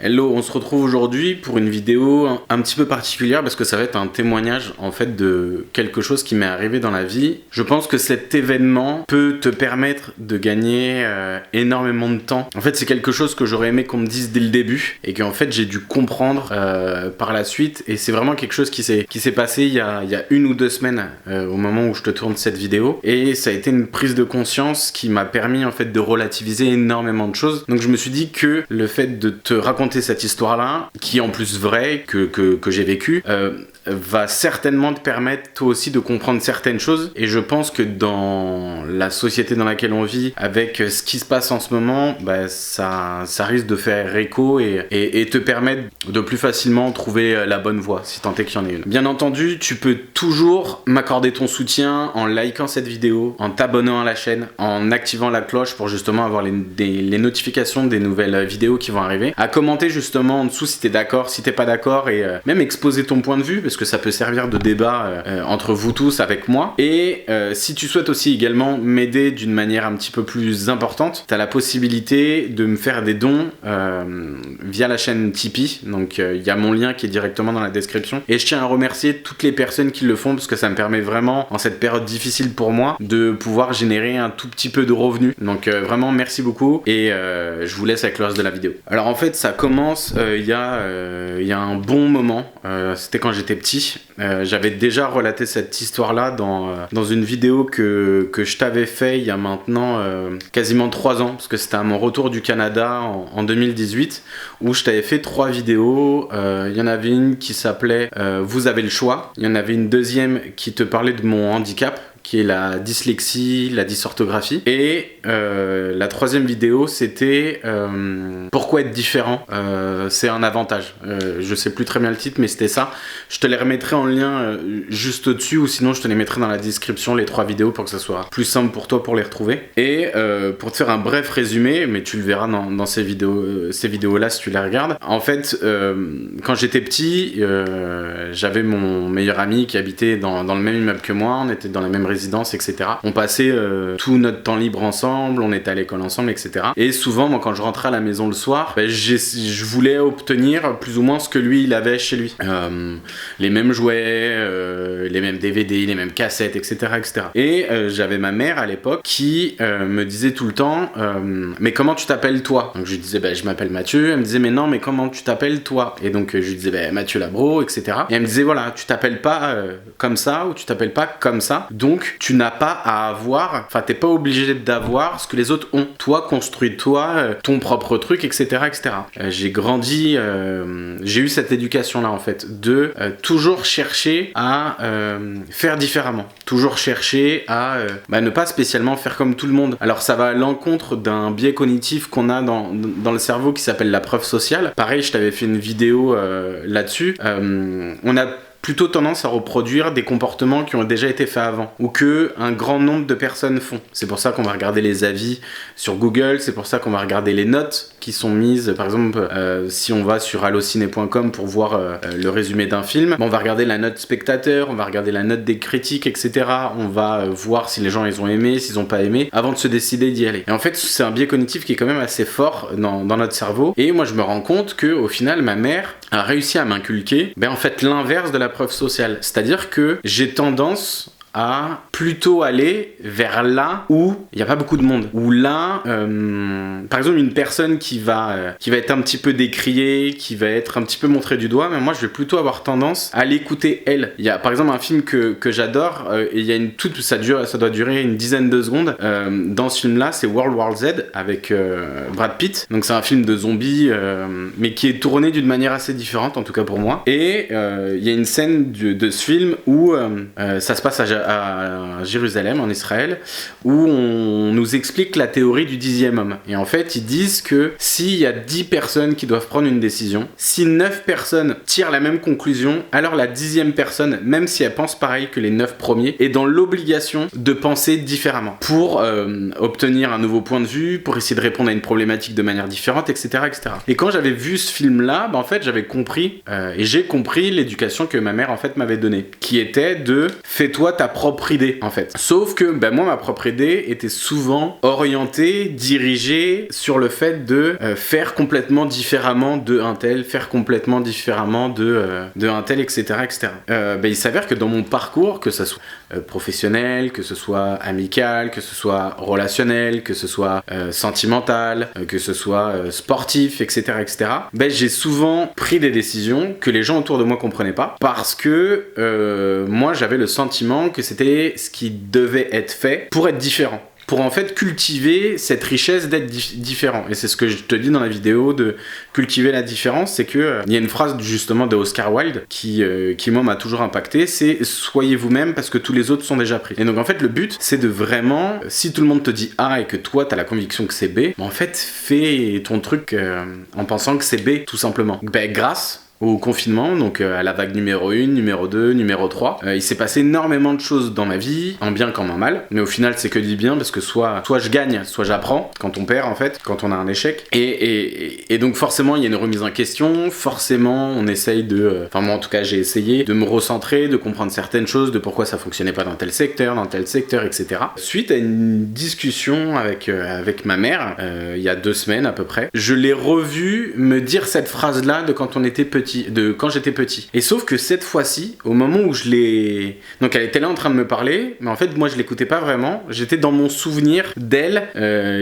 Hello, on se retrouve aujourd'hui pour une vidéo un petit peu particulière parce que ça va être un témoignage en fait de quelque chose qui m'est arrivé dans la vie. Je pense que cet événement peut te permettre de gagner énormément de temps. En fait, c'est quelque chose que j'aurais aimé qu'on me dise dès le début et qu'en fait j'ai dû comprendre par la suite. Et c'est vraiment quelque chose qui s'est passé il y a 1 ou 2 semaines au moment où je te tourne cette vidéo. Et ça a été une prise de conscience qui m'a permis en fait de relativiser énormément de choses. Donc je me suis dit que le fait de te raconter cette histoire-là, qui est en plus vraie, que j'ai vécue, va certainement te permettre toi aussi de comprendre certaines choses. Et je pense que dans la société dans laquelle on vit, avec ce qui se passe en ce moment, ça risque de faire écho et te permettre de plus facilement trouver la bonne voie, si tant est qu'il y en ait une. Bien entendu, tu peux toujours m'accorder ton soutien en likant cette vidéo, en t'abonnant à la chaîne, en activant la cloche pour justement avoir les notifications des nouvelles vidéos qui vont arriver, à commenter justement en dessous si t'es d'accord, si t'es pas d'accord, et même exposer ton point de vue parce que ça peut servir de débat entre vous tous avec moi. Et si tu souhaites aussi également m'aider d'une manière un petit peu plus importante, t'as la possibilité de me faire des dons via la chaîne Tipeee. Donc il y a mon lien qui est directement dans la description, et je tiens à remercier toutes les personnes qui le font parce que ça me permet vraiment en cette période difficile pour moi de pouvoir générer un tout petit peu de revenus. Donc vraiment merci beaucoup, et je vous laisse avec le reste de la vidéo. Alors en fait ça commence il y a un bon moment, c'était quand j'étais petit. J'avais déjà relaté cette histoire là dans une vidéo que je t'avais fait il y a maintenant quasiment 3 ans, parce que c'était à mon retour du Canada en 2018, où je t'avais fait 3 vidéos. Il y en avait une qui s'appelait Vous avez le choix, il y en avait une deuxième qui te parlait de mon handicap, qui est la dyslexie, la dysorthographie. Et la 3e vidéo, c'était pourquoi être différent, c'est un avantage. Je sais plus très bien le titre, mais c'était ça. Je te les remettrai en lien juste au-dessus, ou sinon je te les mettrai dans la description, les 3 vidéos, pour que ça soit plus simple pour toi pour les retrouver. Et pour te faire un bref résumé, mais tu le verras dans ces vidéos-là si tu les regardes. En fait, quand j'étais petit, j'avais mon meilleur ami qui habitait dans le même immeuble que moi, on était dans la même résidence, etc. On passait tout notre temps libre ensemble, on était à l'école ensemble, etc. Et souvent, moi, quand je rentrais à la maison le soir, je voulais obtenir plus ou moins ce que lui, il avait chez lui. Les mêmes jouets, les mêmes DVD, les mêmes cassettes, etc. etc. Et j'avais ma mère à l'époque qui me disait tout le temps mais comment tu t'appelles toi? Donc je lui disais je m'appelle Mathieu. Elle me disait mais non, mais comment tu t'appelles toi? Et donc je lui disais Mathieu Labro, etc. Et elle me disait voilà, tu t'appelles pas comme ça, ou tu t'appelles pas comme ça, donc tu n'as pas à avoir, enfin t'es pas obligé d'avoir ce que les autres ont. Toi, construis-toi ton propre truc, etc. etc. J'ai grandi, j'ai eu cette éducation là en fait, de toujours chercher à faire différemment, toujours chercher à ne pas spécialement faire comme tout le monde. Alors ça va à l'encontre d'un biais cognitif qu'on a dans le cerveau qui s'appelle la preuve sociale. Pareil, je t'avais fait une vidéo là-dessus. On a plutôt tendance à reproduire des comportements qui ont déjà été faits avant, ou que un grand nombre de personnes font. C'est pour ça qu'on va regarder les avis sur Google, c'est pour ça qu'on va regarder les notes qui sont mises. Par exemple, si on va sur allociné.com pour voir le résumé d'un film, on va regarder la note spectateur, on va regarder la note des critiques, etc. On va voir si les gens ils ont aimé, s'ils ont pas aimé, avant de se décider d'y aller. Et en fait, c'est un biais cognitif qui est quand même assez fort dans notre cerveau. Et moi, je me rends compte que au final, ma mère a réussi à m'inculquer en fait l'inverse de la preuve sociale. C'est-à-dire que j'ai tendance à plutôt aller vers là où il n'y a pas beaucoup de monde, où là par exemple une personne qui va être un petit peu décriée, qui va être un petit peu montrée du doigt, mais moi je vais plutôt avoir tendance à l'écouter elle. Il y a par exemple un film que j'adore, et il y a ça doit durer une dizaine de secondes. Dans ce film là, c'est World War Z avec Brad Pitt. Donc c'est un film de zombies, mais qui est tourné d'une manière assez différente, en tout cas pour moi. Et il y a une scène de ce film où ça se passe à Jérusalem, en Israël, où on nous explique la théorie du 10e homme. Et en fait, ils disent que s'il y a 10 personnes qui doivent prendre une décision, si 9 personnes tirent la même conclusion, alors la 10e personne, même si elle pense pareil que les 9 premiers, est dans l'obligation de penser différemment pour obtenir un nouveau point de vue, pour essayer de répondre à une problématique de manière différente, etc. etc. Et quand j'avais vu ce film-là, en fait, j'avais compris, et j'ai compris l'éducation que ma mère en fait m'avait donnée, qui était de fais-toi ta propre idée en fait. Sauf que moi ma propre idée était souvent orientée, dirigée sur le fait de faire complètement différemment de un tel, faire complètement différemment de un tel, etc. etc. Il s'avère que dans mon parcours, que ce soit professionnel, que ce soit amical, que ce soit relationnel, que ce soit sentimental, que ce soit sportif, etc. etc. J'ai souvent pris des décisions que les gens autour de moi comprenaient pas parce que moi j'avais le sentiment que c'était ce qui devait être fait pour être différent, pour en fait cultiver cette richesse d'être différent. Et c'est ce que je te dis dans la vidéo, de cultiver la différence. C'est que il y a une phrase justement de Oscar Wilde qui moi m'a toujours impacté, c'est soyez vous-même parce que tous les autres sont déjà pris. Et donc en fait le but c'est de vraiment, si tout le monde te dit A et que toi t'as la conviction que c'est B, en fait fais ton truc en pensant que c'est B tout simplement. Grâce au confinement, donc à la vague numéro 1, numéro 2, numéro 3. Il s'est passé énormément de choses dans ma vie, en bien comme en mal, mais au final c'est que du bien parce que soit je gagne, soit j'apprends quand on perd en fait, quand on a un échec. Et donc forcément il y a une remise en question, forcément on essaye de... Enfin moi en tout cas j'ai essayé de me recentrer, de comprendre certaines choses, de pourquoi ça fonctionnait pas dans tel secteur, etc. Suite à une discussion avec ma mère, il y a 2 semaines à peu près, je l'ai revu me dire cette phrase-là de quand on était petit, de quand j'étais petit. Et sauf que cette fois-ci, au moment où je l'ai... Donc elle était là en train de me parler, mais en fait moi je l'écoutais pas vraiment. J'étais dans mon souvenir d'elle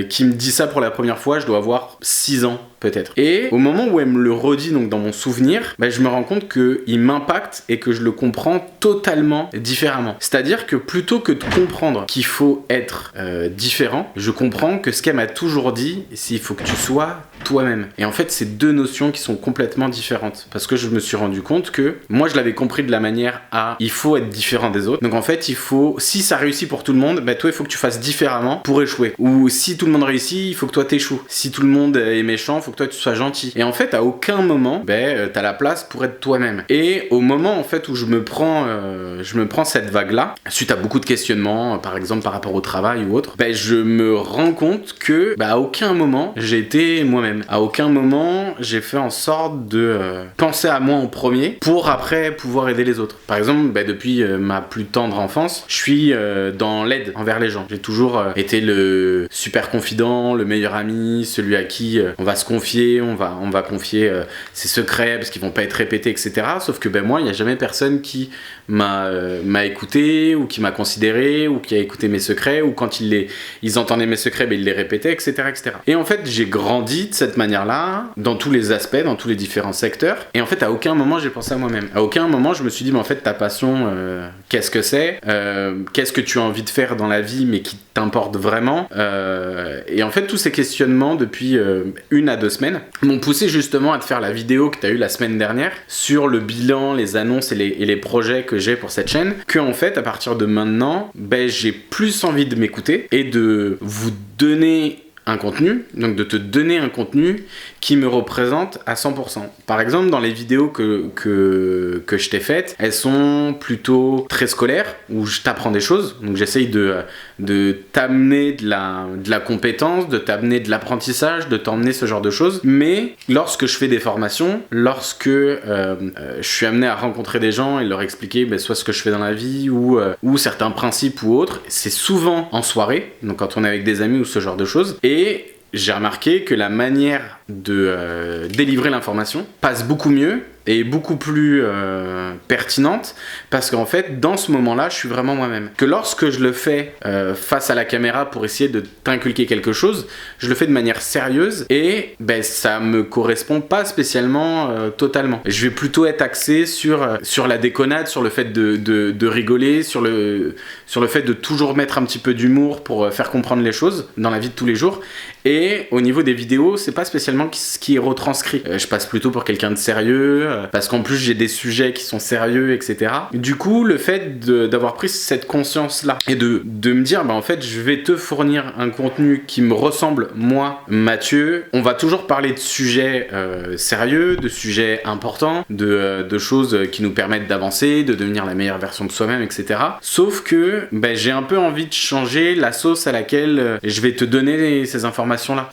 qui me dit ça pour la première fois, je dois avoir 6 ans peut-être. Et au moment où elle me le redit, donc dans mon souvenir, je me rends compte qu'il m'impacte et que je le comprends totalement différemment. C'est-à-dire que plutôt que de comprendre qu'il faut être différent, je comprends que ce qu'elle m'a toujours dit, c'est qu'il faut que tu sois toi-même. Et en fait, c'est 2 notions qui sont complètement différentes. Parce que je me suis rendu compte que moi, je l'avais compris de la manière à il faut être différent des autres. Donc en fait, il faut, si ça réussit pour tout le monde, toi, il faut que tu fasses différemment pour échouer. Ou si tout le monde réussit, il faut que toi t'échoues. Si tout le monde est méchant, il faut que toi tu sois gentil. Et en fait, à aucun moment, t'as la place pour être toi-même. Et au moment en fait où je me prends cette vague-là, suite à beaucoup de questionnements, par exemple par rapport au travail ou autre, je me rends compte que à aucun moment j'ai été moi-même. À aucun moment j'ai fait en sorte de penser à moi en premier pour après pouvoir aider les autres. Par exemple, depuis ma plus tendre enfance, je suis dans l'aide envers les gens. J'ai toujours été le super confident, le meilleur ami, celui à qui on va se confier, on va confier ses secrets parce qu'ils vont pas être répétés, etc. Sauf que moi, il n'y a jamais personne qui m'a écouté ou qui m'a considéré ou qui a écouté mes secrets, ou quand ils entendaient mes secrets, ils les répétaient, etc., etc. Et en fait, j'ai grandi de cette manière-là, dans tous les aspects, dans tous les différents secteurs. Et en fait, à aucun moment, j'ai pensé à moi-même. À aucun moment, je me suis dit, mais en fait, ta passion, qu'est-ce que c'est ? Qu'est-ce que tu as envie de faire dans la vie, mais qui t'importe vraiment ? Et en fait, tous ces questionnements, depuis 1 à 2 semaines, m'ont poussé justement à te faire la vidéo que tu as eue la semaine dernière sur le bilan, les annonces et les projets que j'ai pour cette chaîne, que en fait, à partir de maintenant, j'ai plus envie de m'écouter et de vous donner un contenu, donc de te donner un contenu qui me représente à 100%. Par exemple, dans les vidéos que je t'ai faites, elles sont plutôt très scolaires, où je t'apprends des choses, donc j'essaye de t'amener de la compétence, de t'amener de l'apprentissage, de t'emmener ce genre de choses. Mais lorsque je fais des formations, lorsque je suis amené à rencontrer des gens et leur expliquer soit ce que je fais dans la vie ou certains principes ou autres, c'est souvent en soirée, donc quand on est avec des amis ou ce genre de choses. Et j'ai remarqué que la manière de délivrer l'information passe beaucoup mieux et beaucoup plus pertinente, parce qu'en fait, dans ce moment-là, je suis vraiment moi-même. Que lorsque je le fais face à la caméra pour essayer de t'inculquer quelque chose, je le fais de manière sérieuse et ça me correspond pas spécialement totalement. Je vais plutôt être axé sur la déconnade, sur le fait de rigoler, sur le fait de toujours mettre un petit peu d'humour pour faire comprendre les choses dans la vie de tous les jours. Et au niveau des vidéos, c'est pas spécialement ce qui est retranscrit. Je passe plutôt pour quelqu'un de sérieux, parce qu'en plus j'ai des sujets qui sont sérieux, etc. Du coup, le fait d'avoir pris cette conscience-là et de me dire, en fait, je vais te fournir un contenu qui me ressemble, moi, Mathieu. On va toujours parler de sujets sérieux, de sujets importants, de choses qui nous permettent d'avancer, de devenir la meilleure version de soi-même, etc. Sauf que j'ai un peu envie de changer la sauce à laquelle je vais te donner ces informations-là.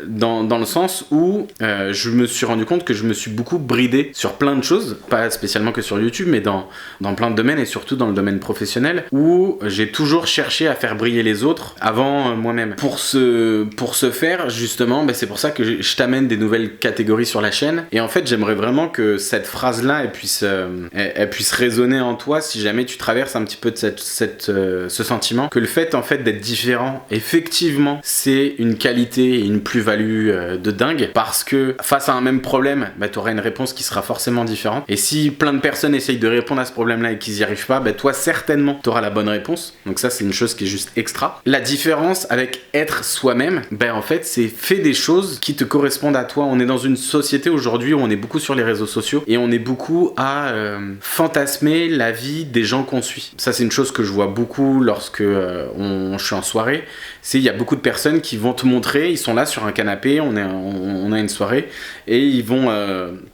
Dans le sens sens où je me suis rendu compte que je me suis beaucoup bridé sur plein de choses, pas spécialement que sur YouTube, mais dans plein de domaines et surtout dans le domaine professionnel, où j'ai toujours cherché à faire briller les autres avant moi-même. Pour ce faire, justement, c'est pour ça que je t'amène des nouvelles catégories sur la chaîne. Et en fait, j'aimerais vraiment que cette phrase-là, elle puisse résonner en toi si jamais tu traverses un petit peu de ce sentiment, que le fait en fait d'être différent, effectivement, c'est une qualité et une plus-value de dingue, parce que face à un même problème, tu auras une réponse qui sera forcément différente. Et si plein de personnes essayent de répondre à ce problème-là et qu'ils n'y arrivent pas, toi certainement tu auras la bonne réponse. Donc ça, c'est une chose qui est juste extra. La différence avec être soi-même, en fait, c'est faire des choses qui te correspondent à toi. On est dans une société aujourd'hui où on est beaucoup sur les réseaux sociaux et on est beaucoup à fantasmer la vie des gens qu'on suit. Ça, c'est une chose que je vois beaucoup lorsque je suis en soirée. Il y a beaucoup de personnes qui vont te montrer, ils sont là sur un canapé, on a une soirée, et ils vont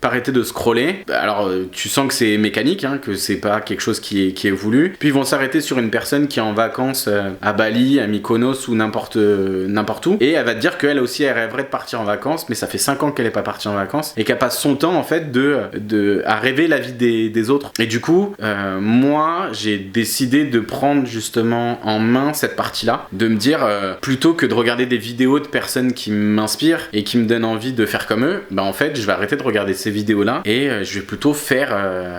pas arrêter de scroller. Alors tu sens que c'est mécanique, que c'est pas quelque chose qui est voulu. Puis ils vont s'arrêter sur une personne qui est en vacances à Bali, à Mykonos ou n'importe où, et elle va te dire qu'elle aussi elle rêverait de partir en vacances, mais ça fait 5 ans qu'elle est pas partie en vacances et qu'elle passe son temps en fait à rêver la vie des autres. Et du coup, moi j'ai décidé de prendre justement en main cette partie-là, de me dire plutôt que de regarder des vidéos de personnes qui m'inspirent et qui me donnent envie de faire comme eux, en fait je vais arrêter de regarder ces vidéos-là et je vais plutôt faire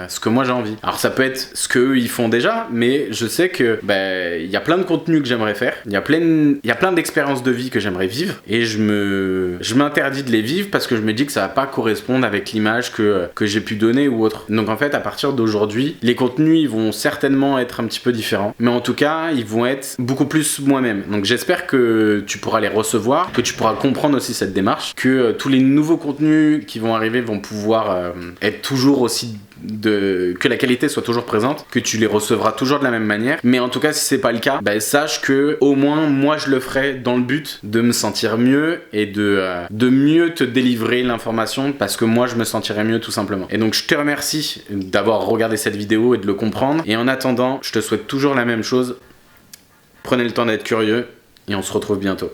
ce que moi j'ai envie. Alors ça peut être ce qu'eux ils font déjà, mais je sais que y a plein de contenus que j'aimerais faire, il y a plein d'expériences de vie que j'aimerais vivre, et je m'interdis de les vivre parce que je me dis que ça va pas correspondre avec l'image que j'ai pu donner ou autre. Donc en fait, à partir d'aujourd'hui, les contenus ils vont certainement être un petit peu différents, mais en tout cas ils vont être beaucoup plus moi-même. Donc j'espère que tu pourras les recevoir, que tu pourras comprendre aussi cette démarche, que tous les nouveaux contenus qui vont arriver vont pouvoir être toujours aussi que la qualité soit toujours présente, que tu les recevras toujours de la même manière. Mais en tout cas, si c'est pas le cas, sache que au moins moi je le ferai dans le but de me sentir mieux et de mieux te délivrer l'information, parce que moi je me sentirai mieux tout simplement. Et donc je te remercie d'avoir regardé cette vidéo et de le comprendre, et en attendant, je te souhaite toujours la même chose. Prenez le temps d'être curieux et on se retrouve bientôt.